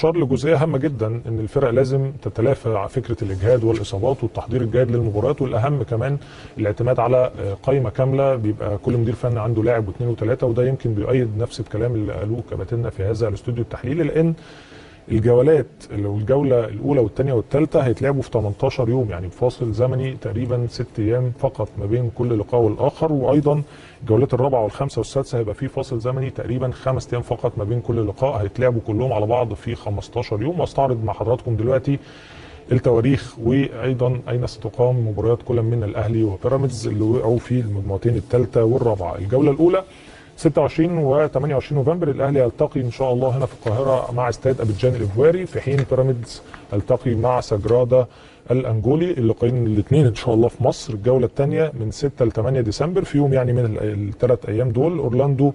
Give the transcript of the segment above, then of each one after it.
لجزئيه هامه جدا ان الفرق لازم تتلافى فكره الاجهاد والاصابات والتحضير الجيد للمباريات، والاهم كمان الاعتماد على قائمه كامله، بيبقى كل مدير فني عنده لاعب واثنين وثلاثه، وده يمكن بيؤيد نفس الكلام اللي قالوه كباتننا في هذا الاستوديو التحليلي، لان الجولات الجوله الاولى والثانيه والثالثه هيتلعبوا في 18 يوم، يعني بفاصل زمني تقريبا 6 ايام فقط ما بين كل لقاء والاخر، وايضا الجولات الرابعه والخامسه والسادسه هيبقى في فاصل زمني تقريبا 5 ايام فقط ما بين كل لقاء، هيتلعبوا كلهم على بعض في 15 يوم. واستعرض مع حضراتكم دلوقتي التواريخ وايضا اين ستقام مباريات كل من الاهلي وبيراميدز اللي وقعوا في المجموعتين الثالثه والرابعه. الجوله الاولى 26 و 28 نوفمبر الاهلي يلتقي ان شاء الله هنا في القاهره مع استاد ابيجان الايفواري، في حين بيراميدز يلتقي مع سجرادا الانجولي، اللقاءين الاثنين ان شاء الله في مصر. الجوله الثانيه من 6 ل 8 ديسمبر، في يوم يعني من الثلاث ايام دول اورلاندو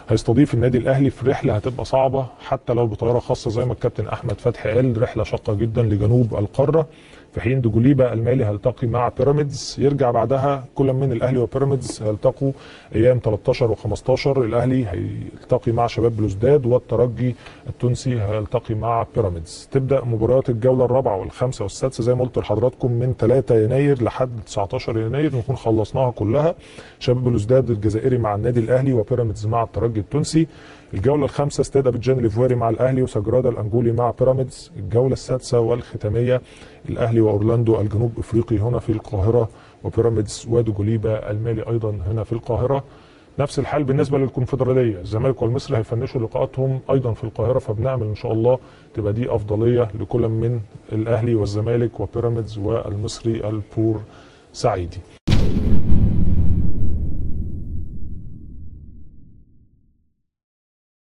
هيستضيف النادي الاهلي في رحله هتبقى صعبه حتى لو بطياره خاصه زي ما الكابتن احمد فتحي قال، رحله شاقه جدا لجنوب القاره. في حين دجوليبا المالي هيلتقي مع بيراميدز، يرجع بعدها كل من الاهلي وبيراميدز هيلتقوا ايام 13 و15، الاهلي هيلتقي مع شباب بلوزداد والترجي التونسي هيلتقي مع بيراميدز. تبدا مباريات الجوله الرابعه والخامسه والسادسه زي ما قلت لحضراتكم من 3 يناير لحد 19 يناير نكون خلصناها كلها. شباب بلوزداد الجزائري مع النادي الاهلي وبيراميدز مع الترجي التونسي. الجوله الخامسه استاد ابيجان الايفواري مع الاهلي وسجرادا الانجولي مع بيراميدز. الجوله السادسه والختاميه الاهلي واورلاندو الجنوب افريقي هنا في القاهره، وبيراميدز ودجوليبا المالي ايضا هنا في القاهره. نفس الحال بالنسبه للكونفدراليه، الزمالك والمصري هيفنشوا لقاءاتهم ايضا في القاهره، فبنعمل ان شاء الله تبقى دي افضليه لكل من الاهلي والزمالك وبيراميدز والمصري البور سعيدي.